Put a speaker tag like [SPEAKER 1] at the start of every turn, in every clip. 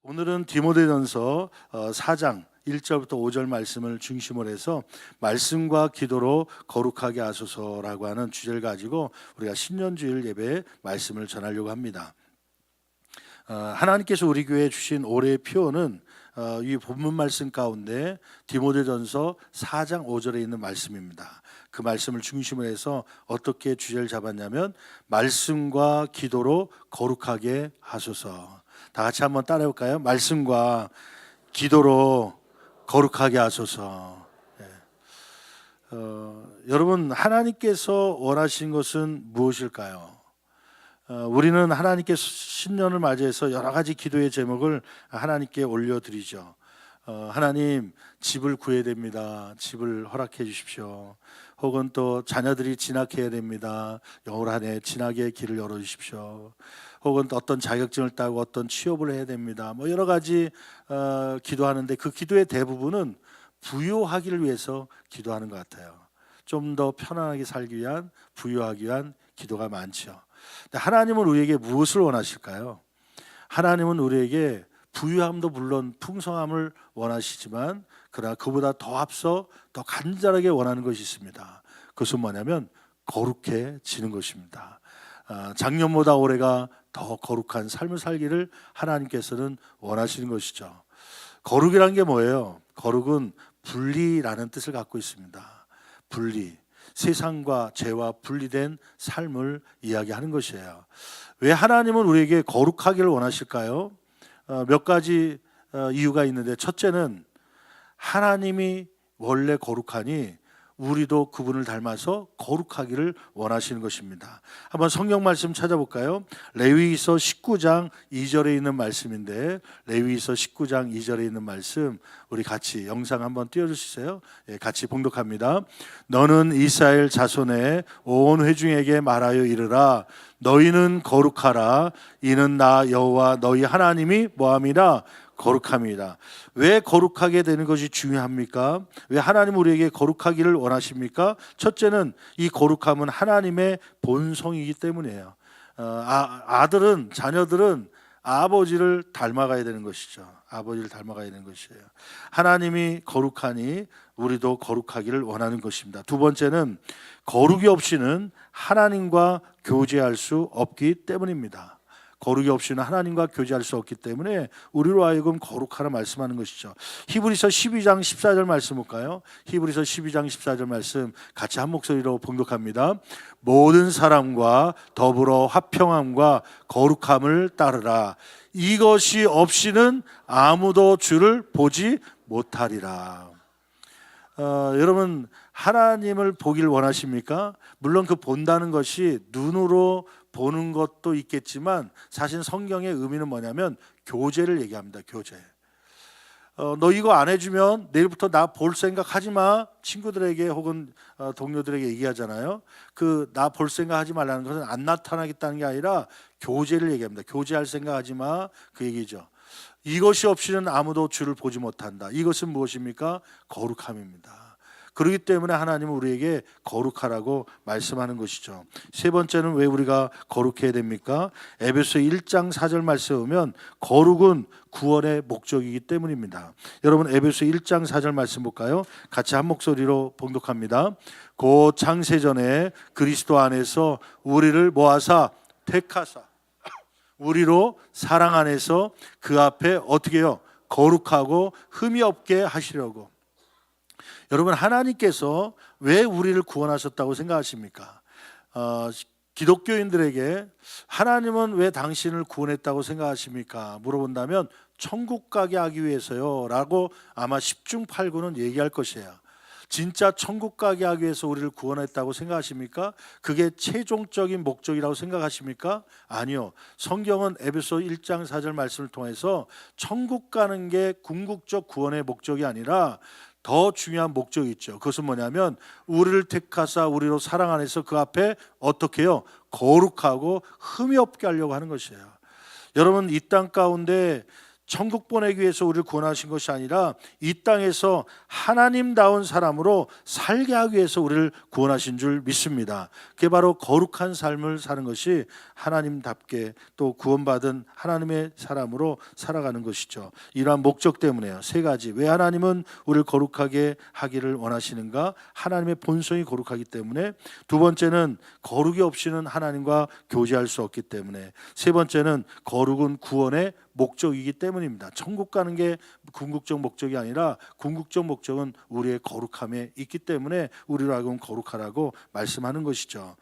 [SPEAKER 1] 오늘은 디모데전서 4장 1절부터 5절 말씀을 중심으로 해서 말씀과 기도로 거룩하게 하소서라고 하는 주제를 가지고 우리가 신년주일 예배에 말씀을 전하려고 합니다. 하나님께서 우리 교회에 주신 올해의 표어는 이 본문 말씀 가운데 디모데전서 4장 5절에 있는 말씀입니다. 그 말씀을 중심으로 해서 어떻게 주제를 잡았냐면 말씀과 기도로 거룩하게 하소서. 다 같이 한번 따라해 볼까요? 말씀과 기도로 거룩하게 하소서. 여러분, 하나님께서 원하신 것은 무엇일까요? 우리는 하나님께 신년을 맞이해서 여러 가지 기도의 제목을 하나님께 올려드리죠. 하나님, 집을 구해야 됩니다. 집을 허락해 주십시오. 혹은 또 자녀들이 진학해야 됩니다. 올 한 해 진학의 길을 열어주십시오. 혹은 또 어떤 자격증을 따고 어떤 취업을 해야 됩니다. 뭐 여러 가지 기도하는데 그 기도의 대부분은 부유하기를 위해서 기도하는 것 같아요. 좀 더 편안하게 살기 위한, 부유하기 위한 기도가 많죠. 근데 하나님은 우리에게 무엇을 원하실까요? 하나님은 우리에게 부유함도 물론 풍성함을 원하시지만 그러나 그보다 더 앞서 더 간절하게 원하는 것이 있습니다. 그것은 뭐냐면 거룩해지는 것입니다. 작년보다 올해가 더 거룩한 삶을 살기를 하나님께서는 원하시는 것이죠. 거룩이란 게 뭐예요? 거룩은 분리라는 뜻을 갖고 있습니다. 분리, 세상과 죄와 분리된 삶을 이야기하는 것이에요. 왜 하나님은 우리에게 거룩하기를 원하실까요? 몇 가지 이유가 있는데, 첫째는 하나님이 원래 거룩하니 우리도 그분을 닮아서 거룩하기를 원하시는 것입니다. 한번 성경 말씀 찾아볼까요? 레위기서 19장 2절에 있는 말씀인데, 레위기서 19장 2절에 있는 말씀 우리 같이 영상 한번 띄워주시세요. 같이 봉독합니다. 너는 이스라엘 자손의 온 회중에게 말하여 이르라. 너희는 거룩하라. 이는 나 여호와 너희 하나님이 뭐함이라? 거룩함이다. 왜 거룩하게 되는 것이 중요합니까? 왜 하나님 우리에게 거룩하기를 원하십니까? 첫째는 이 거룩함은 하나님의 본성이기 때문이에요. 아들은, 자녀들은 아버지를 닮아가야 되는 것이죠. 아버지를 닮아가야 되는 것이에요. 하나님이 거룩하니 우리도 거룩하기를 원하는 것입니다. 두 번째는 거룩이 없이는 하나님과 교제할 수 없기 때문입니다. 거룩이 없이는 하나님과 교제할 수 없기 때문에 우리로 하여금 거룩하라 말씀하는 것이죠. 히브리서 12장 14절 말씀 볼까요? 히브리서 12장 14절 말씀 같이 한 목소리로 봉독합니다. 모든 사람과 더불어 화평함과 거룩함을 따르라. 이것이 없이는 아무도 주를 보지 못하리라. 여러분, 하나님을 보길 원하십니까? 물론 그 본다는 것이 눈으로 보는 것도 있겠지만 사실 성경의 의미는 뭐냐면 교제를 얘기합니다. 교제. 너 이거 안 해주면 내일부터 나 볼 생각 하지 마. 친구들에게 혹은 동료들에게 얘기하잖아요. 그 나 볼 생각 하지 말라는 것은 안 나타나겠다는 게 아니라 교제를 얘기합니다. 교제할 생각 하지 마. 그 얘기죠. 이것이 없이는 아무도 주를 보지 못한다. 이것은 무엇입니까? 거룩함입니다. 그렇기 때문에 하나님은 우리에게 거룩하라고 말씀하는 것이죠. 세 번째는 왜 우리가 거룩해야 됩니까? 에베소 1장 4절 말씀에 보면 거룩은 구원의 목적이기 때문입니다. 여러분, 에베소 1장 4절 말씀 볼까요? 같이 한 목소리로 봉독합니다. 곧 창세전에 그리스도 안에서 우리를 모아사 택하사 우리로 사랑 안에서 그 앞에 어떻게 해요? 거룩하고 흠이 없게 하시려고. 여러분, 하나님께서 왜 우리를 구원하셨다고 생각하십니까? 기독교인들에게 하나님은 왜 당신을 구원했다고 생각하십니까? 물어본다면 천국 가게 하기 위해서요 라고 아마 10중 8구는 얘기할 것이에요. 진짜 천국 가게 하기 위해서 우리를 구원했다고 생각하십니까? 그게 최종적인 목적이라고 생각하십니까? 아니요. 성경은 에베소 1장 4절 말씀을 통해서 천국 가는 게 궁극적 구원의 목적이 아니라 더 중요한 목적이 있죠. 그것은 뭐냐면 우리를 택하사 우리로 사랑 안에서 그 앞에 어떻게 해요? 거룩하고 흠이 없게 하려고 하는 것이에요. 여러분, 이 땅 가운데 천국 보내기 위해서 우리를 구원하신 것이 아니라 이 땅에서 하나님다운 사람으로 살게 하기 위해서 우리를 구원하신 줄 믿습니다. 그게 바로 거룩한 삶을 사는 것이 하나님답게 또 구원받은 하나님의 사람으로 살아가는 것이죠. 이러한 목적 때문에요. 세 가지. 왜 하나님은 우리를 거룩하게 하기를 원하시는가? 하나님의 본성이 거룩하기 때문에. 두 번째는 거룩이 없이는 하나님과 교제할 수 없기 때문에. 세 번째는 거룩은 구원의 목적이기 때문입니다. 천국 가는 게 궁극적 목적이 아니라 궁극적 목적은 우리의 거룩함에 있기 때문에 우리로 하여금 거룩하라고 말씀하는 것이죠.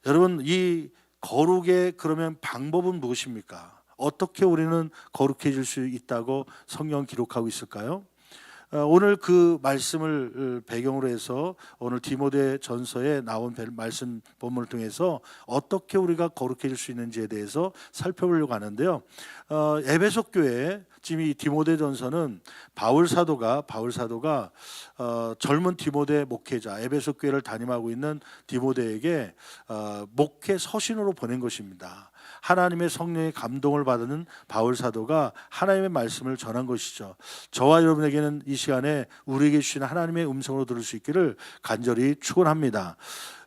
[SPEAKER 1] 여러분, 이 거룩의 그러면 방법은 무엇입니까? 어떻게 우리는 거룩해질 수 있다고 성경 기록하고 있을까요? 오늘 그 말씀을 배경으로 해서 오늘 디모데 전서에 나온 말씀 본문을 통해서 어떻게 우리가 거룩해질 수 있는지에 대해서 살펴보려고 하는데요. 에베소 교회, 지금 이 디모데 전서는 바울 사도가 젊은 디모데 목회자, 에베소 교회를 담임하고 있는 디모데에게 목회 서신으로 보낸 것입니다. 하나님의 성령의 감동을 받는 바울 사도가 하나님의 말씀을 전한 것이죠. 저와 여러분에게는 이 시간에 우리에게 주신 하나님의 음성으로 들을 수 있기를 간절히 축원합니다.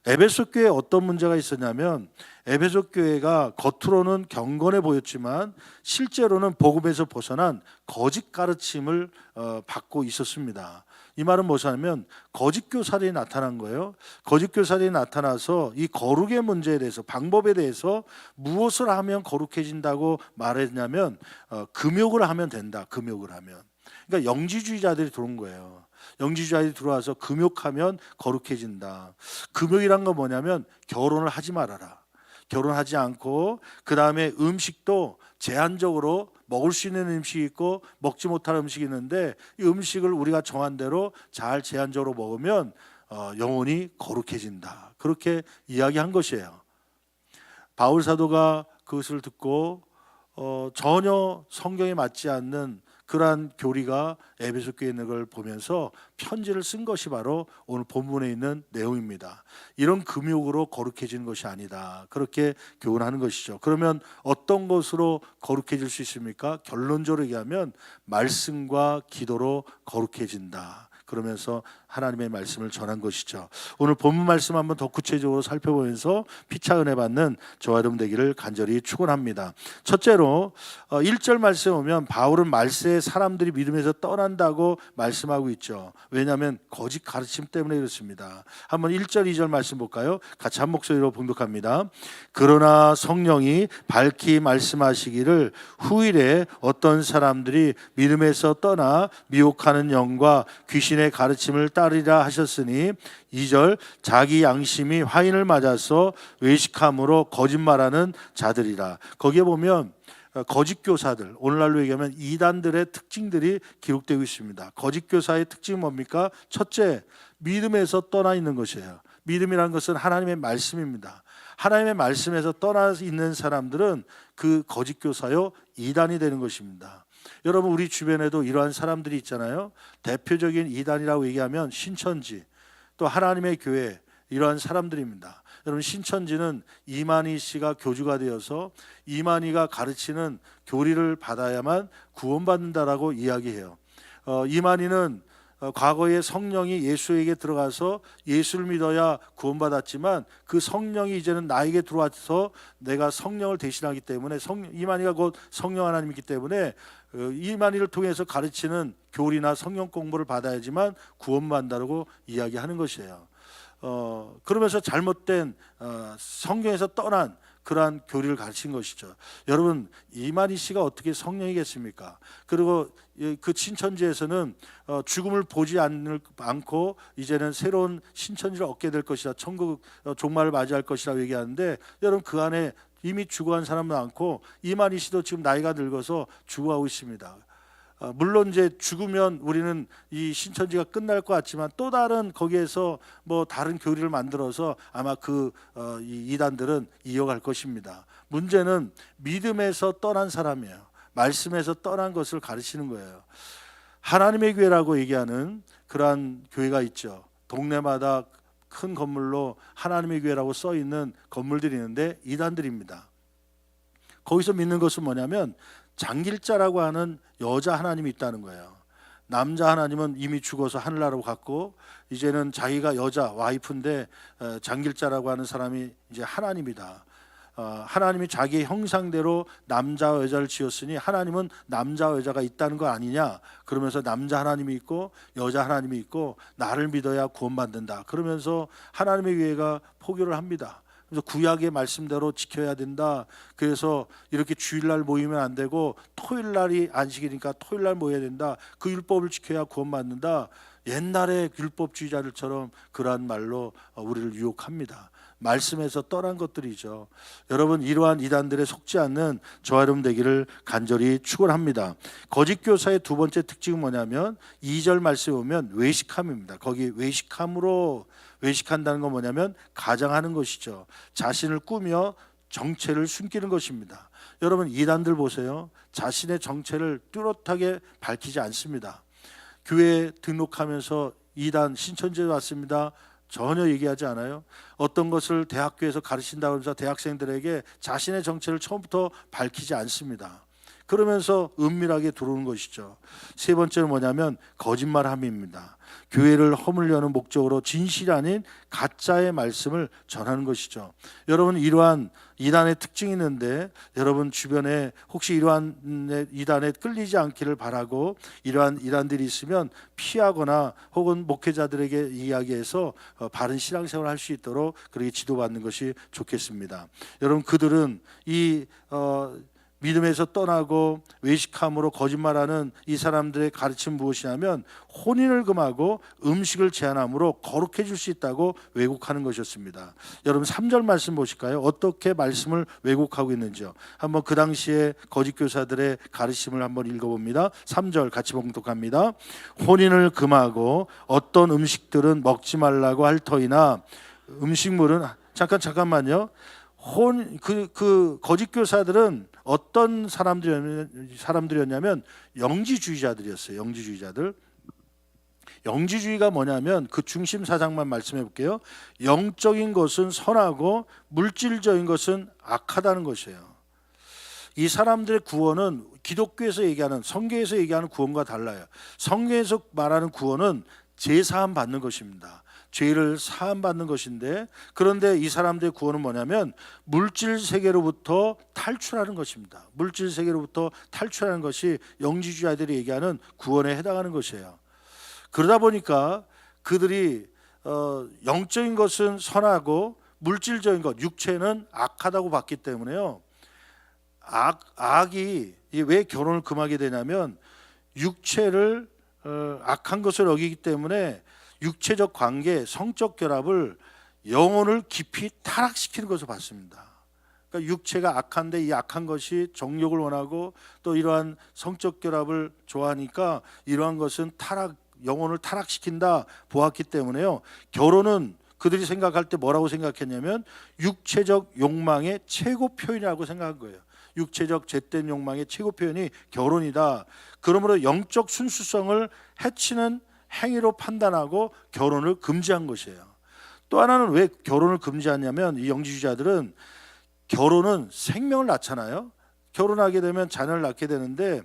[SPEAKER 1] 에베소 교회에 어떤 문제가 있었냐면 에베소 교회가 겉으로는 경건해 보였지만 실제로는 복음에서 벗어난 거짓 가르침을 받고 있었습니다. 이 말은 무엇이냐면 거짓 교사들이 나타난 거예요. 거짓 교사들이 나타나서 이 거룩의 문제에 대해서, 방법에 대해서 무엇을 하면 거룩해진다고 말했냐면 금욕을 하면 된다. 금욕을 하면. 그러니까 영지주의자들이 들어온 거예요. 영지주의자들이 들어와서 금욕하면 거룩해진다. 금욕이란 건 뭐냐면 결혼을 하지 말아라. 결혼하지 않고 그 다음에 음식도 제한적으로 먹을 수 있는 음식이 있고 먹지 못할 음식이 있는데 이 음식을 우리가 정한 대로 잘 제한적으로 먹으면 영혼이 거룩해진다. 그렇게 이야기한 것이에요. 바울 사도가 그것을 듣고 전혀 성경에 맞지 않는 그러한 교리가 에베소 교회에 있는 걸 보면서 편지를 쓴 것이 바로 오늘 본문에 있는 내용입니다. 이런 금욕으로 거룩해지는 것이 아니다. 그렇게 교훈하는 것이죠. 그러면 어떤 것으로 거룩해질 수 있습니까? 결론적으로 얘기하면 말씀과 기도로 거룩해진다. 그러면서 하나님의 말씀을 전한 것이죠. 오늘 본문 말씀 한번 더 구체적으로 살펴보면서 피차 은혜 받는 저와 여러분 되기를 간절히 축원합니다. 첫째로 1절 말씀에 보면 바울은 말세에 사람들이 믿음에서 떠난다고 말씀하고 있죠. 왜냐하면 거짓 가르침 때문에 그렇습니다. 한번 1절 2절 말씀 볼까요? 같이 한 목소리로 봉독합니다. 그러나 성령이 밝히 말씀하시기를 후일에 어떤 사람들이 믿음에서 떠나 미혹하는 영과 귀신의 가르침을 따르리라 하셨으니 2절 자기 양심이 화인을 맞아서 외식함으로 거짓말하는 자들이라. 거기에 보면 거짓 교사들, 오늘날로 얘기하면 이단들의 특징들이 기록되고 있습니다. 거짓 교사의 특징은 뭡니까? 첫째, 믿음에서 떠나 있는 것이에요. 믿음이라는 것은 하나님의 말씀입니다. 하나님의 말씀에서 떠나 있는 사람들은 그 거짓 교사요 이단이 되는 것입니다. 여러분, 우리 주변에도 이러한 사람들이 있잖아요. 대표적인 이단이라고 얘기하면 신천지, 또 하나님의 교회, 이러한 사람들입니다. 여러분, 신천지는 이만희 씨가 교주가 되어서 이만희가 가르치는 교리를 받아야만 구원받는다라고 이야기해요. 이만희는 과거에 성령이 예수에게 들어가서 예수를 믿어야 구원받았지만 그 성령이 이제는 나에게 들어와서 내가 성령을 대신하기 때문에 이만희가 곧 성령 하나님이기 때문에 이만희를 통해서 가르치는 교리나 성령 공부를 받아야지만 구원받는다고 이야기하는 것이에요. 그러면서 잘못된 성경에서 떠난 그러한 교리를 가르친 것이죠. 여러분, 이만희 씨가 어떻게 성령이겠습니까? 그리고 그 신천지에서는 죽음을 보지 않고 이제는 새로운 신천지를 얻게 될 것이다, 천국 종말을 맞이할 것이라고 얘기하는데, 여러분, 그 안에 이미 죽어간 사람도 많고 이만희 씨도 지금 나이가 늙어서 죽어가고 있습니다. 물론 이제 죽으면 우리는 이 신천지가 끝날 것 같지만 또 다른 거기에서 뭐 다른 교리를 만들어서 아마 이 이단들은 이어갈 것입니다. 문제는 믿음에서 떠난 사람이에요. 말씀에서 떠난 것을 가르치는 거예요. 하나님의 교회라고 얘기하는 그러한 교회가 있죠. 동네마다 큰 건물로 하나님의 교회라고 써 있는 건물들이 있는데 이단들입니다. 거기서 믿는 것은 뭐냐면 장길자라고 하는 여자 하나님이 있다는 거예요. 남자 하나님은 이미 죽어서 하늘나라로 갔고 이제는 자기가 여자 와이프인데 장길자라고 하는 사람이 이제 하나님이다. 하나님이 자기의 형상대로 남자와 여자를 지었으니 하나님은 남자와 여자가 있다는 거 아니냐. 그러면서 남자 하나님이 있고 여자 하나님이 있고 나를 믿어야 구원받는다. 그러면서 하나님의 교회가 포교를 합니다. 그래서 구약의 말씀대로 지켜야 된다. 그래서 이렇게 주일날 모이면 안 되고 토요일날이 안식이니까 토요일날 모여야 된다. 그 율법을 지켜야 구원받는다. 옛날의 율법주의자들처럼 그러한 말로 우리를 유혹합니다. 말씀에서 떠난 것들이죠. 여러분, 이러한 이단들에 속지 않는 저와 여러분 되기를 간절히 축원합니다. 거짓 교사의 두 번째 특징은 뭐냐면 2절 말씀에 보면 외식함입니다. 거기 외식함으로 외식한다는 건 뭐냐면 가장하는 것이죠. 자신을 꾸며 정체를 숨기는 것입니다. 여러분, 이단들 보세요. 자신의 정체를 뚜렷하게 밝히지 않습니다. 교회에 등록하면서 이단 신천지에 왔습니다. 전혀 얘기하지 않아요. 어떤 것을 대학교에서 가르친다고 하면서 대학생들에게 자신의 정체를 처음부터 밝히지 않습니다. 그러면서 은밀하게 들어오는 것이죠. 세 번째는 뭐냐면 거짓말함입니다. 교회를 허물려는 목적으로 진실이 아닌 가짜의 말씀을 전하는 것이죠. 여러분, 이러한 이단의 특징이 있는데 여러분 주변에 혹시 이러한 이단에 끌리지 않기를 바라고 이러한 이단들이 있으면 피하거나 혹은 목회자들에게 이야기해서 바른 신앙생활을 할 수 있도록 그렇게 지도받는 것이 좋겠습니다. 여러분, 그들은 이 믿음에서 떠나고 외식함으로 거짓말하는 이 사람들의 가르침은 무엇이냐면 혼인을 금하고 음식을 제한함으로 거룩해질 수 있다고 왜곡하는 것이었습니다. 여러분 3절 말씀 보실까요? 어떻게 말씀을 왜곡하고 있는지요. 한번 그 당시에 거짓 교사들의 가르침을 한번 읽어봅니다. 3절 같이 봉독합니다. 혼인을 금하고 어떤 음식들은 먹지 말라고 할 터이나 음식물은 잠깐만요. 그 거짓 교사들은 어떤 사람들이었냐면 영지주의자들이었어요. 영지주의자들. 영지주의가 뭐냐면 그 중심 사상만 말씀해 볼게요. 영적인 것은 선하고 물질적인 것은 악하다는 것이에요. 이 사람들의 구원은 기독교에서 얘기하는, 성경에서 얘기하는 구원과 달라요. 성경에서 말하는 구원은 제사함 받는 것입니다. 죄를 사함 받는 것인데, 그런데 이 사람들의 구원은 뭐냐면 물질 세계로부터 탈출하는 것입니다. 물질 세계로부터 탈출하는 것이 영지주의자들이 얘기하는 구원에 해당하는 것이에요. 그러다 보니까 그들이 영적인 것은 선하고 물질적인 것, 육체는 악하다고 봤기 때문에요. 악이 왜 결혼을 금하게 되냐면 육체를 악한 것을 여기기 때문에 육체적 관계, 성적 결합을 영혼을 깊이 타락시키는 것을 봤습니다. 그러니까 육체가 악한데 이 악한 것이 정욕을 원하고 또 이러한 성적 결합을 좋아하니까 이러한 것은 영혼을 타락시킨다 보았기 때문에요. 결혼은 그들이 생각할 때 뭐라고 생각했냐면 육체적 욕망의 최고 표현이라고 생각한 거예요. 육체적 잿된 욕망의 최고 표현이 결혼이다. 그러므로 영적 순수성을 해치는 행위로 판단하고 결혼을 금지한 것이에요. 또 하나는 왜 결혼을 금지하냐면 이 영지주의자들은 결혼은 생명을 낳잖아요. 결혼하게 되면 자녀를 낳게 되는데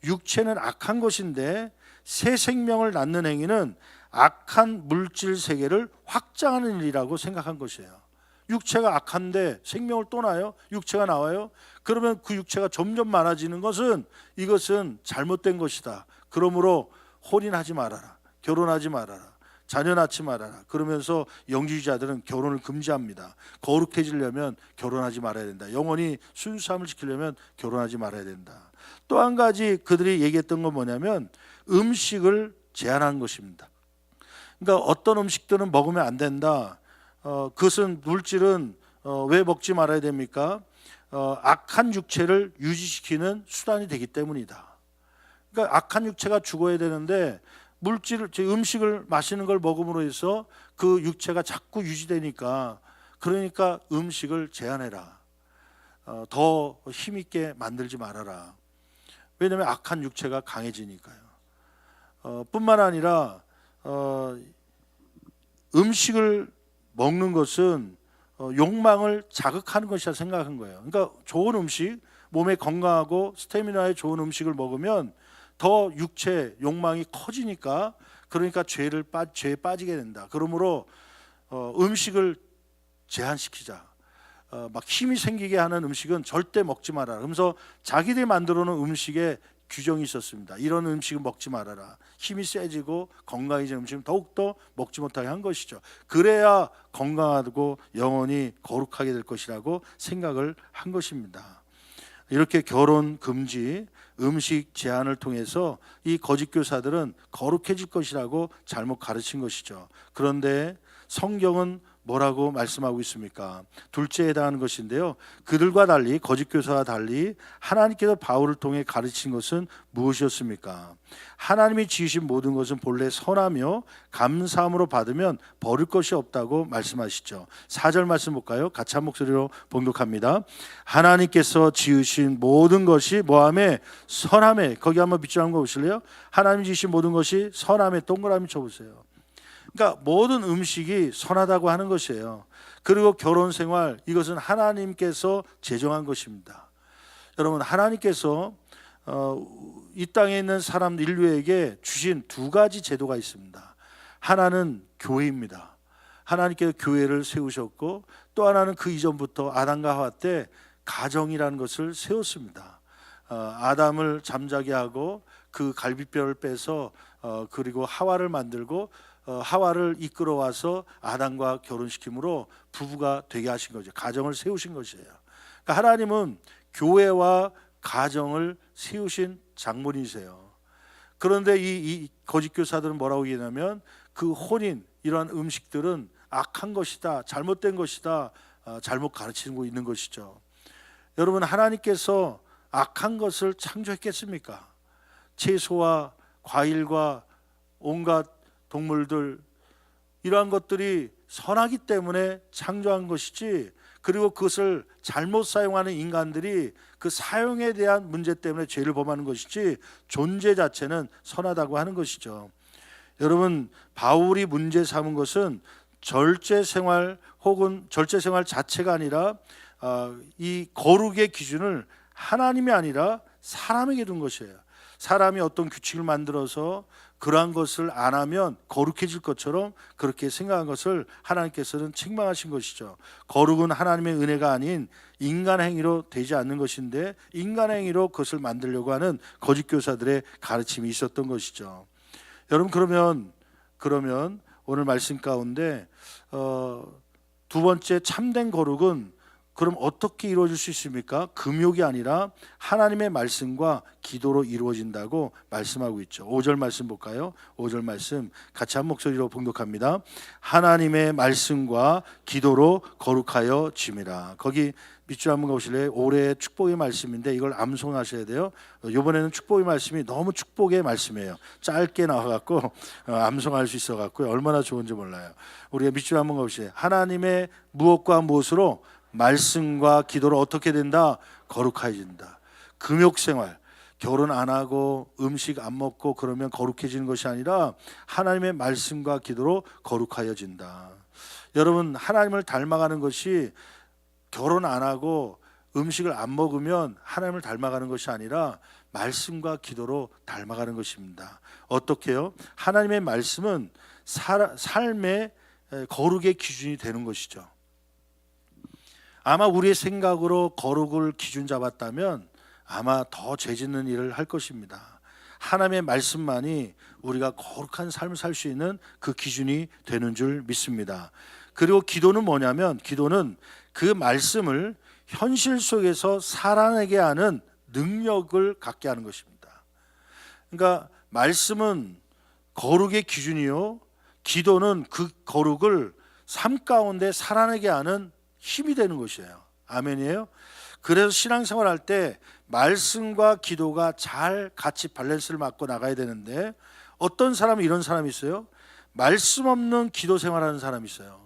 [SPEAKER 1] 육체는 악한 것인데 새 생명을 낳는 행위는 악한 물질 세계를 확장하는 일이라고 생각한 것이에요. 육체가 악한데 생명을 또 낳아요. 육체가 나와요. 그러면 그 육체가 점점 많아지는 것은 이것은 잘못된 것이다. 그러므로 혼인하지 말아라. 결혼하지 말아라. 자녀 낳지 말아라. 그러면서 영지주의자들은 결혼을 금지합니다. 거룩해지려면 결혼하지 말아야 된다. 영원히 순수함을 지키려면 결혼하지 말아야 된다. 또 한 가지 그들이 얘기했던 건 뭐냐면 음식을 제한하는 것입니다. 그러니까 어떤 음식들은 먹으면 안 된다. 그것은 물질은 왜 먹지 말아야 됩니까? 악한 육체를 유지시키는 수단이 되기 때문이다. 그러니까 악한 육체가 죽어야 되는데 음식을 마시는 걸 먹음으로 해서 그 육체가 자꾸 유지되니까 그러니까 음식을 제한해라. 더 힘있게 만들지 말아라. 왜냐하면 악한 육체가 강해지니까요. 뿐만 아니라 음식을 먹는 것은 욕망을 자극하는 것이라 생각한 거예요. 그러니까 좋은 음식, 몸에 건강하고 스태미나에 좋은 음식을 먹으면 더 육체 욕망이 커지니까, 그러니까 죄에 빠지게 된다. 그러므로 음식을 제한시키자. 막 힘이 생기게 하는 음식은 절대 먹지 말아라. 그러면서 자기들이 만들어 놓은 음식에 규정이 있었습니다. 이런 음식은 먹지 말아라. 힘이 세지고 건강해지는 음식은 더욱더 먹지 못하게 한 것이죠. 그래야 건강하고 영혼이 거룩하게 될 것이라고 생각을 한 것입니다. 이렇게 결혼 금지, 음식 제한을 통해서 이 거짓 교사들은 거룩해질 것이라고 잘못 가르친 것이죠. 그런데 성경은 뭐라고 말씀하고 있습니까? 둘째에 해당하는 것인데요, 그들과 달리, 거짓 교사와 달리 하나님께서 바울을 통해 가르친 것은 무엇이었습니까? 하나님이 지으신 모든 것은 본래 선하며 감사함으로 받으면 버릴 것이 없다고 말씀하시죠. 4절 말씀 볼까요? 같이 한 목소리로 봉독합니다. 하나님께서 지으신 모든 것이 뭐하매? 선하매. 거기 한번 밑줄 한번 보실래요? 하나님이 지으신 모든 것이 선하매. 동그라미 쳐보세요. 그러니까 모든 음식이 선하다고 하는 것이에요. 그리고 결혼 생활, 이것은 하나님께서 제정한 것입니다. 여러분, 하나님께서 이 땅에 있는 사람 인류에게 주신 두 가지 제도가 있습니다. 하나는 교회입니다. 하나님께서 교회를 세우셨고, 또 하나는 그 이전부터 아담과 하와 때 가정이라는 것을 세웠습니다. 아담을 잠자게 하고 그 갈비뼈를 빼서 그리고 하와를 만들고 하와를 이끌어와서 아담과 결혼시킴으로 부부가 되게 하신 거죠. 가정을 세우신 것이에요. 그러니까 하나님은 교회와 가정을 세우신 장본이세요. 그런데 이 거짓 교사들은 뭐라고 얘기하냐면, 그 혼인, 이러한 음식들은 악한 것이다, 잘못된 것이다, 잘못 가르치고 있는 것이죠. 여러분, 하나님께서 악한 것을 창조했겠습니까? 채소와 과일과 온갖 동물들, 이러한 것들이 선하기 때문에 창조한 것이지, 그리고 그것을 잘못 사용하는 인간들이 그 사용에 대한 문제 때문에 죄를 범하는 것이지, 존재 자체는 선하다고 하는 것이죠. 여러분, 바울이 문제 삼은 것은 절제 생활 혹은 절제 생활 자체가 아니라 이 거룩의 기준을 하나님이 아니라 사람에게 둔 것이에요. 사람이 어떤 규칙을 만들어서 그러한 것을 안 하면 거룩해질 것처럼 그렇게 생각한 것을 하나님께서는 책망하신 것이죠. 거룩은 하나님의 은혜가 아닌 인간 행위로 되지 않는 것인데, 인간 행위로 그것을 만들려고 하는 거짓 교사들의 가르침이 있었던 것이죠. 여러분, 그러면 오늘 말씀 가운데 두 번째 참된 거룩은 그럼 어떻게 이루어질 수 있습니까? 금욕이 아니라 하나님의 말씀과 기도로 이루어진다고 말씀하고 있죠. 5절 말씀 볼까요? 5절 말씀 같이 한 목소리로 봉독합니다. 하나님의 말씀과 기도로 거룩하여 짐이라. 거기 밑줄 한번 가보실래요? 올해의 축복의 말씀인데 이걸 암송하셔야 돼요. 이번에는 축복의 말씀이 너무 축복의 말씀이에요. 짧게 나와갖고 암송할 수 있어갖고 얼마나 좋은지 몰라요. 우리가 밑줄 한번 가보실래요? 하나님의 무엇과 무엇으로? 말씀과 기도로 어떻게 된다? 거룩해진다. 금욕생활, 결혼 안 하고 음식 안 먹고 그러면 거룩해지는 것이 아니라 하나님의 말씀과 기도로 거룩하여진다. 여러분, 하나님을 닮아가는 것이 결혼 안 하고 음식을 안 먹으면 하나님을 닮아가는 것이 아니라 말씀과 기도로 닮아가는 것입니다. 어떻게요? 하나님의 말씀은 삶의 거룩의 기준이 되는 것이죠. 아마 우리의 생각으로 거룩을 기준 잡았다면 아마 더 죄짓는 일을 할 것입니다. 하나님의 말씀만이 우리가 거룩한 삶을 살 수 있는 그 기준이 되는 줄 믿습니다. 그리고 기도는 뭐냐면, 기도는 그 말씀을 현실 속에서 살아내게 하는 능력을 갖게 하는 것입니다. 그러니까 말씀은 거룩의 기준이요, 기도는 그 거룩을 삶 가운데 살아내게 하는 힘이 되는 것이에요. 아멘이에요. 그래서 신앙생활 할 때 말씀과 기도가 잘 같이 밸런스를 맞고 나가야 되는데, 어떤 사람은 이런 사람이 있어요. 말씀 없는 기도 생활하는 사람이 있어요.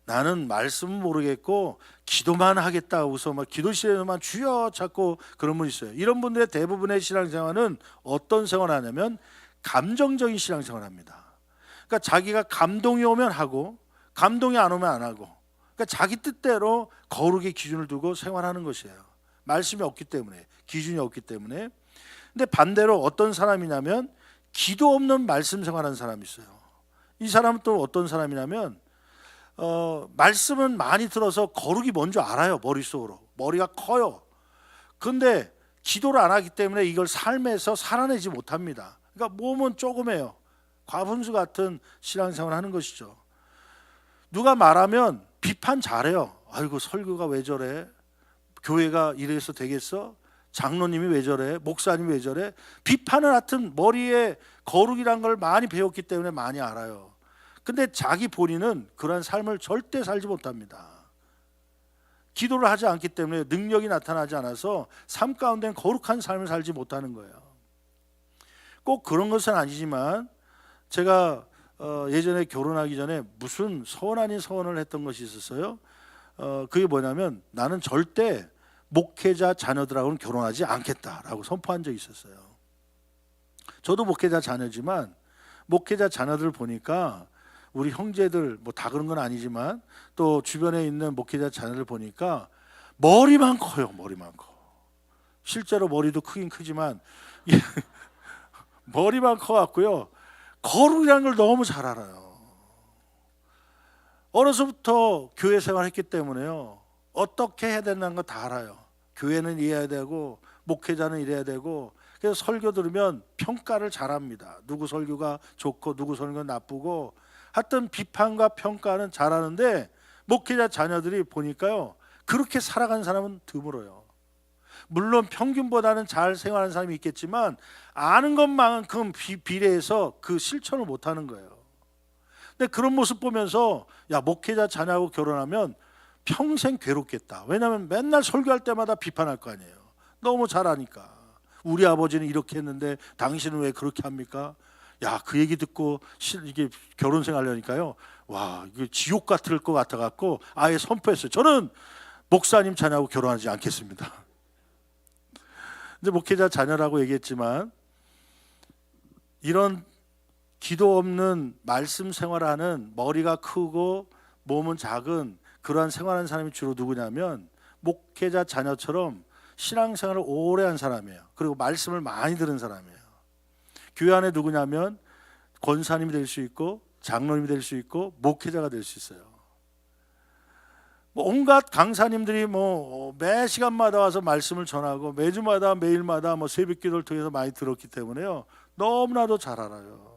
[SPEAKER 1] 나는 말씀은 모르겠고 기도만 하겠다 하고서 막 기도실에만 주여 찾고 그런 분 있어요. 이런 분들의 대부분의 신앙생활은 어떤 생활을 하냐면 감정적인 신앙생활을 합니다. 그러니까 자기가 감동이 오면 하고 감동이 안 오면 안 하고, 그러니까 자기 뜻대로 거룩의 기준을 두고 생활하는 것이에요. 말씀이 없기 때문에, 기준이 없기 때문에. 근데 반대로 어떤 사람이냐면 기도 없는 말씀 생활하는 사람이 있어요. 이 사람은 또 어떤 사람이냐면 말씀은 많이 들어서 거룩이 뭔지 알아요. 머릿속으로. 머리가 커요. 근데 기도를 안 하기 때문에 이걸 삶에서 살아내지 못합니다. 그러니까 몸은 조그매요. 과분수 같은 신앙생활을 하는 것이죠. 누가 말하면 비판 잘해요. 아이고 설교가 왜 저래? 교회가 이래서 되겠어? 장로님이 왜 저래? 목사님이 왜 저래? 비판을 하여튼 머리에 거룩이란 걸 많이 배웠기 때문에 많이 알아요. 근데 자기 본인은 그러한 삶을 절대 살지 못합니다. 기도를 하지 않기 때문에 능력이 나타나지 않아서 삶 가운데는 거룩한 삶을 살지 못하는 거예요. 꼭 그런 것은 아니지만 제가 예전에 결혼하기 전에 무슨 서원 아닌 서원을 했던 것이 있었어요. 그게 뭐냐면 나는 절대 목회자 자녀들하고는 결혼하지 않겠다라고 선포한 적이 있었어요. 저도 목회자 자녀지만 목회자 자녀들 보니까 우리 형제들 뭐 다 그런 건 아니지만 또 주변에 있는 목회자 자녀들 보니까 머리만 커요. 머리만 커. 실제로 머리도 크긴 크지만 머리만 커갖고요. 거룩이라는 걸 너무 잘 알아요. 어려서부터 교회 생활했기 때문에요. 어떻게 해야 된다는 거 다 알아요. 교회는 이래야 되고 목회자는 이래야 되고. 그래서 설교 들으면 평가를 잘합니다. 누구 설교가 좋고 누구 설교가 나쁘고 하여튼 비판과 평가는 잘하는데 목회자 자녀들이 보니까요. 그렇게 살아가는 사람은 드물어요. 물론 평균보다는 잘 생활하는 사람이 있겠지만 아는 것만큼 비례해서 그 실천을 못하는 거예요. 근데 그런 모습 보면서 야 목회자 자녀하고 결혼하면 평생 괴롭겠다. 왜냐하면 맨날 설교할 때마다 비판할 거 아니에요. 너무 잘하니까. 우리 아버지는 이렇게 했는데 당신은 왜 그렇게 합니까? 야, 그 얘기 듣고 이게 결혼 생활하려니까요. 와, 이게 지옥 같을 것 같아 갖고 아예 선포했어요. 저는 목사님 자녀하고 결혼하지 않겠습니다. 근데 목회자 자녀라고 얘기했지만 이런 기도 없는 말씀 생활하는 머리가 크고 몸은 작은 그러한 생활하는 사람이 주로 누구냐면 목회자 자녀처럼 신앙생활을 오래 한 사람이에요. 그리고 말씀을 많이 들은 사람이에요. 교회 안에 누구냐면 권사님이 될 수 있고 장로님이 될 수 있고 목회자가 될 수 있어요. 온갖 강사님들이 매 시간마다 와서 말씀을 전하고 매주마다 매일마다 새벽 기도를 통해서 많이 들었기 때문에요. 너무나도 잘 알아요.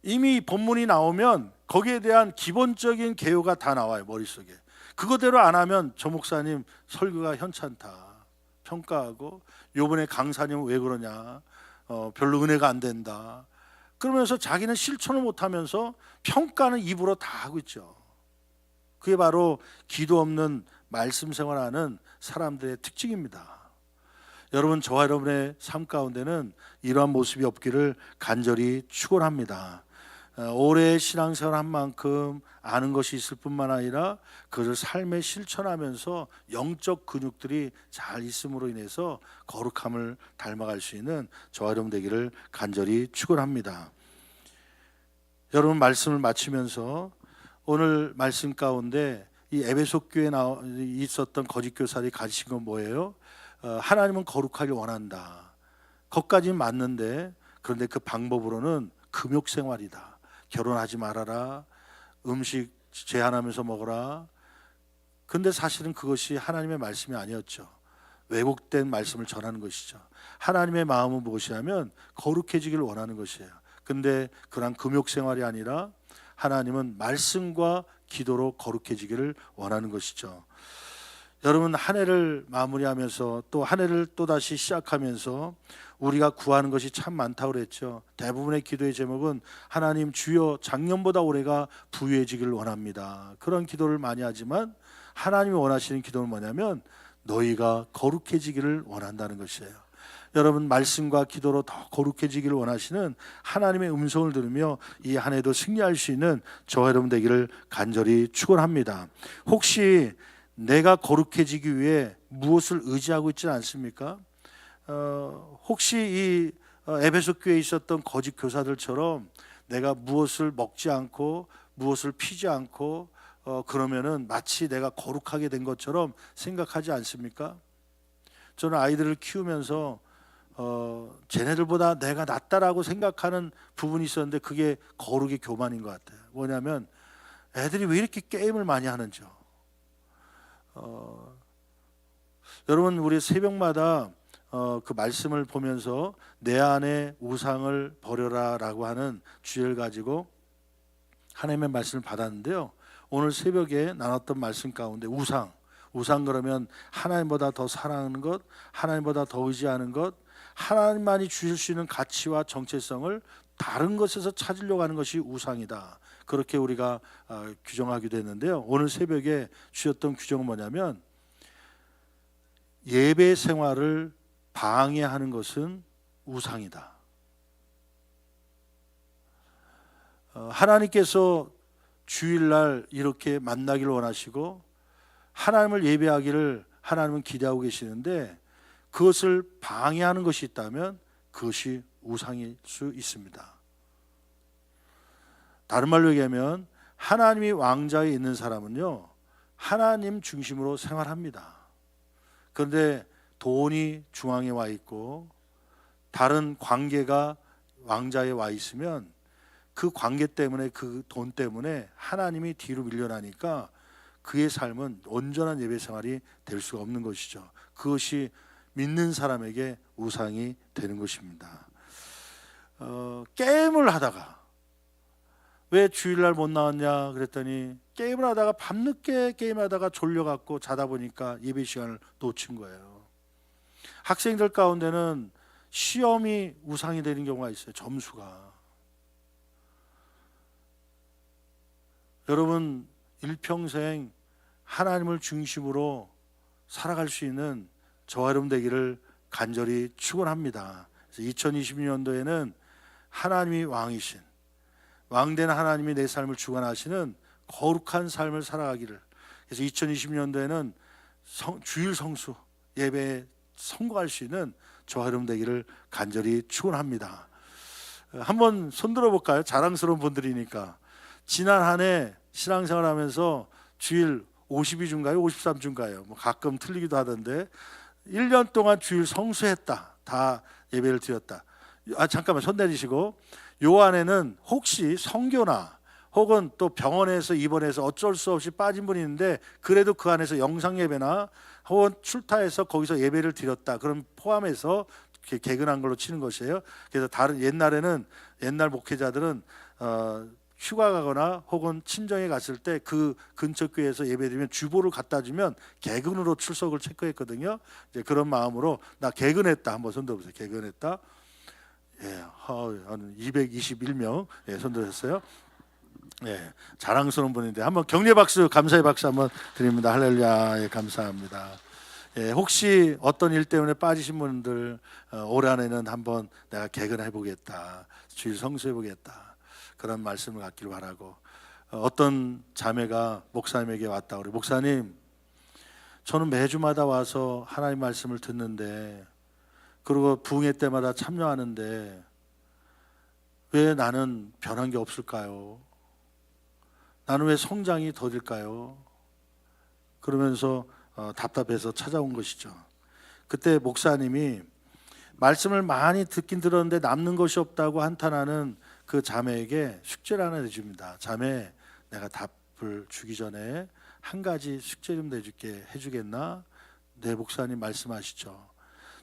[SPEAKER 1] 이미 본문이 나오면 거기에 대한 기본적인 개요가 다 나와요. 머릿속에. 그거대로 안 하면 저 목사님 설교가 현찮다 평가하고 요번에 강사님은 왜 그러냐 별로 은혜가 안 된다 그러면서 자기는 실천을 못하면서 평가는 입으로 다 하고 있죠. 그게 바로 기도 없는 말씀 생활하는 사람들의 특징입니다. 여러분 저와 여러분의 삶 가운데는 이러한 모습이 없기를 간절히 축원합니다. 오래 신앙생활한 만큼 아는 것이 있을 뿐만 아니라 그것을 삶에 실천하면서 영적 근육들이 잘 있음으로 인해서 거룩함을 닮아갈 수 있는 저와 여러분 되기를 간절히 축원합니다. 여러분 말씀을 마치면서 오늘 말씀 가운데 이 에베소 교회에 있었던 거짓 교사들이 가지신 건 뭐예요? 하나님은 거룩하길 원한다. 그것까지는 맞는데 그런데 그 방법으로는 금욕 생활이다. 결혼하지 말아라. 음식 제한하면서 먹어라. 근데 사실은 그것이 하나님의 말씀이 아니었죠. 왜곡된 말씀을 전하는 것이죠. 하나님의 마음은 무엇이냐면 거룩해지기를 원하는 것이에요. 근데 그런 금욕 생활이 아니라 하나님은 말씀과 기도로 거룩해지기를 원하는 것이죠. 여러분 한 해를 마무리하면서 또 한 해를 또다시 시작하면서 우리가 구하는 것이 참 많다고 그랬죠. 대부분의 기도의 제목은 하나님 주여 작년보다 올해가 부유해지기를 원합니다. 그런 기도를 많이 하지만 하나님이 원하시는 기도는 뭐냐면 너희가 거룩해지기를 원한다는 것이에요. 여러분 말씀과 기도로 더 거룩해지기를 원하시는 하나님의 음성을 들으며 이 한 해도 승리할 수 있는 저와 여러분 되기를 간절히 축원합니다. 혹시 내가 거룩해지기 위해 무엇을 의지하고 있지는 않습니까? 혹시 이 에베소 교회에 있었던 거짓 교사들처럼 내가 무엇을 먹지 않고 무엇을 피지 않고 그러면은 마치 내가 거룩하게 된 것처럼 생각하지 않습니까? 저는 아이들을 키우면서 쟤네들보다 내가 낫다라고 생각하는 부분이 있었는데 그게 거룩의 교만인 것 같아요. 뭐냐면 애들이 왜 이렇게 게임을 많이 하는지요. 여러분, 우리 새벽마다 그 말씀을 보면서 내 안에 우상을 버려라라고 하는 주제를 가지고 하나님의 말씀을 받았는데요. 오늘 새벽에 나눴던 말씀 가운데 우상 그러면 하나님보다 더 사랑하는 것, 하나님보다 더 의지하는 것, 하나님만이 주실 수 있는 가치와 정체성을 다른 것에서 찾으려고 하는 것이 우상이다. 그렇게 우리가 규정하기도 했는데요. 오늘 새벽에 주셨던 규정은 뭐냐면 예배 생활을 방해하는 것은 우상이다. 하나님께서 주일날 이렇게 만나기를 원하시고 하나님을 예배하기를 하나님은 기대하고 계시는데 그것을 방해하는 것이 있다면 그것이 우상일 수 있습니다. 다른 말로 얘기하면 하나님이 왕좌에 있는 사람은요, 하나님 중심으로 생활합니다. 그런데 돈이 중앙에 와 있고 다른 관계가 왕좌에 와 있으면 그 관계 때문에, 그 돈 때문에 하나님이 뒤로 밀려나니까 그의 삶은 온전한 예배 생활이 될 수가 없는 것이죠. 그것이 믿는 사람에게 우상이 되는 것입니다. 게임을 하다가 왜 주일날 못 나왔냐 그랬더니 게임을 하다가 밤늦게 게임하다가 졸려갖고 자다 보니까 예배 시간을 놓친 거예요. 학생들 가운데는 시험이 우상이 되는 경우가 있어요. 점수가. 여러분, 일평생 하나님을 중심으로 살아갈 수 있는 저와 여러분 되기를 간절히 축원합니다. 2020년도에는 하나님이 왕이신, 왕된 하나님이 내 삶을 주관하시는 거룩한 삶을 살아가기를, 그래서 2020년도에는 주일 성수 예배에 성공할 수 있는 저와 여러분 되기를 간절히 축원합니다. 한번 손들어 볼까요? 자랑스러운 분들이니까. 지난 한 해 신앙생활하면서 주일 52주인가요? 53주인가요? 뭐 가끔 틀리기도 하던데 1년 동안 주일 성수했다. 다 예배를 드렸다. 잠깐만 손 내리시고, 요 안에는 혹시 성교나 혹은 또 병원에서 입원해서 어쩔 수 없이 빠진 분이 있는데 그래도 그 안에서 영상 예배나 혹은 출타해서 거기서 예배를 드렸다. 그럼 포함해서 개근한 걸로 치는 것이에요. 그래서 다른 옛날 목회자들은 휴가 가거나 혹은 친정에 갔을 때 그 근처 교회에서 예배드리면 주보를 갖다 주면 개근으로 출석을 체크했거든요. 이제 그런 마음으로 나 개근했다. 한번 손 들어보세요. 개근했다. 예, 221명 손 들었어요. 예, 자랑스러운 분인데 한번 격려 박수, 감사의 박수 한번 드립니다. 할렐루야. 예, 감사합니다. 예, 혹시 어떤 일 때문에 빠지신 분들 올 한해는 한번 내가 개근해 보겠다, 주일 성수해 보겠다, 그런 말씀을 갖기를 바라고, 어떤 자매가 목사님에게 왔다 그래. 목사님, 저는 매주마다 와서 하나님 말씀을 듣는데 그리고 부흥회 때마다 참여하는데 왜 나는 변한 게 없을까요? 나는 왜 성장이 더딜까요? 그러면서 답답해서 찾아온 것이죠. 그때 목사님이 말씀을 많이 듣긴 들었는데 남는 것이 없다고 한탄하는 그 자매에게 숙제를 하나 내줍니다. 자매, 내가 답을 주기 전에 한 가지 숙제 좀 내줄게, 해주겠나? 네, 목사님 말씀하시죠.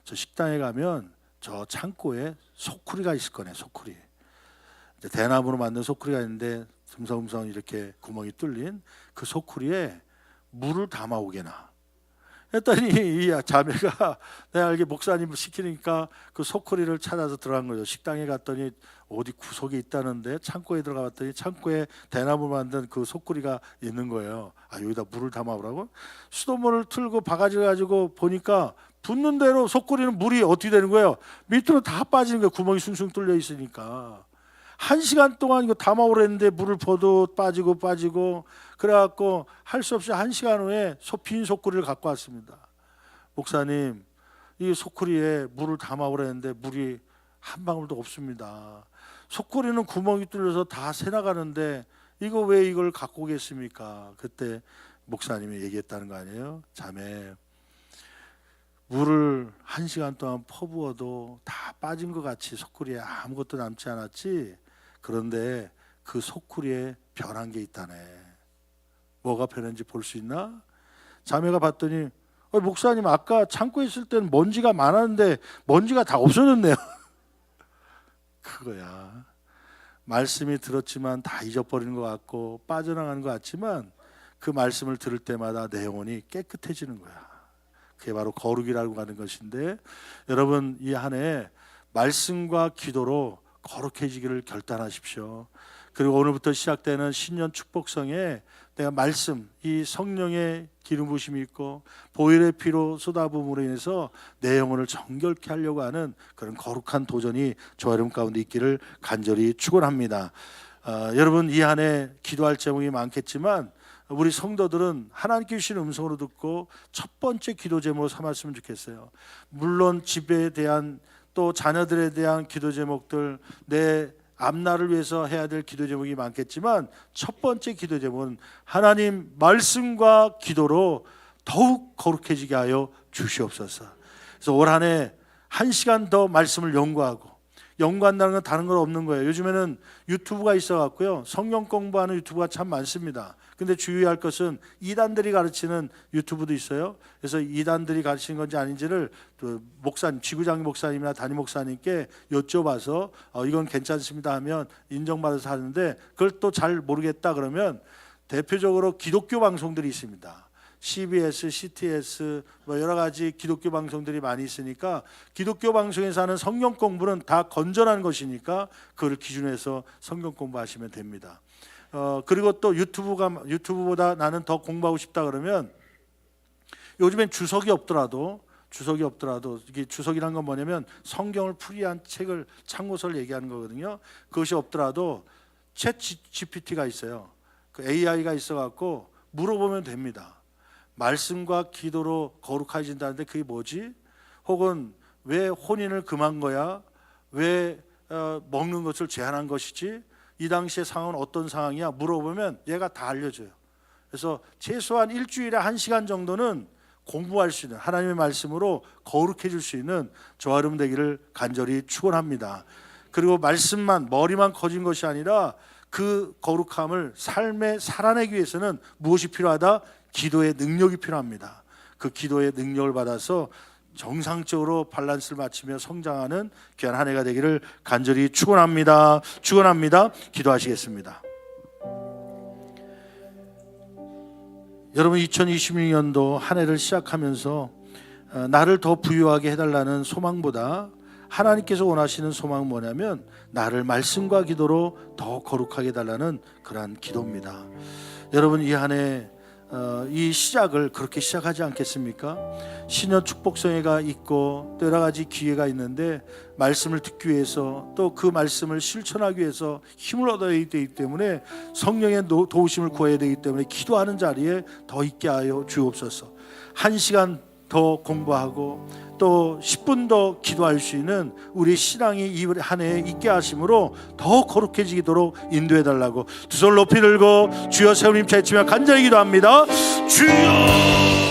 [SPEAKER 1] 저 식당에 가면 저 창고에 소쿠리가 있을 거네. 소쿠리. 대나무로 만든 소쿠리가 있는데 듬성듬성 이렇게 구멍이 뚫린 그 소쿠리에 물을 담아오게나. 했더니 이 자매가 내가 알게 목사님을 시키니까 그 소쿠리를 찾아서 들어간 거죠. 식당에 갔더니 어디 구석에 있다는데 창고에 들어가 봤더니 창고에 대나무 만든 그 소쿠리가 있는 거예요. 아, 여기다 물을 담아오라고? 수돗물을 틀고 바가지를 가지고 보니까 붓는 대로 소쿠리는 물이 어떻게 되는 거예요? 밑으로 다 빠지는 거예요. 구멍이 숭숭 뚫려 있으니까. 1시간 동안 이거 담아오랬는데 물을 퍼도 빠지고 그래갖고 할 수 없이 1시간 후에 빈 소쿠리를 갖고 왔습니다. 목사님, 이 소쿠리에 물을 담아오랬는데 물이 한 방울도 없습니다. 소쿠리는 구멍이 뚫려서 다 새나가는데 이거 왜 이걸 갖고 오겠습니까? 그때 목사님이 얘기했다는 거 아니에요? 자매, 물을 1시간 동안 퍼부어도 다 빠진 것 같이 소쿠리에 아무것도 남지 않았지. 그런데 그 소쿠리에 변한 게 있다네. 뭐가 변했는지 볼 수 있나? 자매가 봤더니 목사님, 아까 창고에 있을 때는 먼지가 많았는데 먼지가 다 없어졌네요. 그거야. 말씀이 들었지만 다 잊어버리는 것 같고 빠져나가는 것 같지만 그 말씀을 들을 때마다 내 영혼이 깨끗해지는 거야. 그게 바로 거룩이라고 하는 것인데, 여러분 이 한 해 말씀과 기도로 거룩해지기를 결단하십시오. 그리고 오늘부터 시작되는 신년 축복성에 내가 말씀, 이 성령의 기름 부으심이 있고 보혈의 피로 쏟아부음으로 인해서 내 영혼을 정결케 하려고 하는 그런 거룩한 도전이 저와 여러분 가운데 있기를 간절히 축원합니다. 여러분 이 한 해 기도할 제목이 많겠지만 우리 성도들은 하나님께 주신 음성으로 듣고 첫 번째 기도 제목으로 삼았으면 좋겠어요. 물론 집에 대한, 또 자녀들에 대한 기도 제목들, 내 앞날을 위해서 해야 될 기도 제목이 많겠지만 첫 번째 기도 제목은 하나님 말씀과 기도로 더욱 거룩해지게 하여 주시옵소서. 그래서 올 한 해 1시간 더 말씀을 연구한다는 건 다른 건 없는 거예요. 요즘에는 유튜브가 있어갖고요, 성경 공부하는 유튜브가 참 많습니다. 근데 주의할 것은 이단들이 가르치는 유튜브도 있어요. 그래서 이단들이 가르치는 건지 아닌지를 또 목사님, 지구장 목사님이나 담임 목사님께 여쭤봐서 이건 괜찮습니다 하면 인정받아서 하는데, 그걸 또 잘 모르겠다 그러면 대표적으로 기독교 방송들이 있습니다. CBS, CTS 뭐 여러 가지 기독교 방송들이 많이 있으니까 기독교 방송에서 하는 성경 공부는 다 건전한 것이니까 그걸 기준해서 성경 공부하시면 됩니다. 그리고 또 유튜브보다 나는 더 공부하고 싶다 그러면 요즘엔 주석이 없더라도 이게 주석이란 건 뭐냐면 성경을 풀이한 책을 참고서를 얘기하는 거거든요. 그것이 없더라도 챗 GPT가 있어요. 그 AI가 있어갖고 물어보면 됩니다. 말씀과 기도로 거룩해진다는데 그게 뭐지? 혹은 왜 혼인을 금한 거야? 왜 먹는 것을 제한한 것이지? 이 당시의 상황은 어떤 상황이야? 물어보면 얘가 다 알려줘요. 그래서 최소한 일주일에 1시간 정도는 공부할 수 있는, 하나님의 말씀으로 거룩해질 수 있는 저와 여러분 되기를 간절히 축원합니다. 그리고 말씀만, 머리만 커진 것이 아니라 그 거룩함을 삶에 살아내기 위해서는 무엇이 필요하다? 기도의 능력이 필요합니다. 그 기도의 능력을 받아서 정상적으로 밸런스를 맞추며 성장하는 귀한 한 해가 되기를 간절히 축원합니다. 기도하시겠습니다. 여러분 2026년도 한 해를 시작하면서 나를 더 부유하게 해달라는 소망보다 하나님께서 원하시는 소망은 뭐냐면 나를 말씀과 기도로 더 거룩하게 해달라는 그러한 기도입니다. 여러분 이 한 해 이 시작을 그렇게 시작하지 않겠습니까? 신년 축복성회가 있고 또 여러 가지 기회가 있는데 말씀을 듣기 위해서 또 그 말씀을 실천하기 위해서 힘을 얻어야 되기 때문에 성령의 도우심을 구해야 되기 때문에 기도하는 자리에 더 있게 하여 주옵소서. 1시간 더 공부하고 또 10분 더 기도할 수 있는 우리 신앙이 이 한 해에 있게 하심으로 더 거룩해지도록 인도해 달라고 두 손 높이 들고 주여 세우님 채치며 간절히 기도합니다. 주여.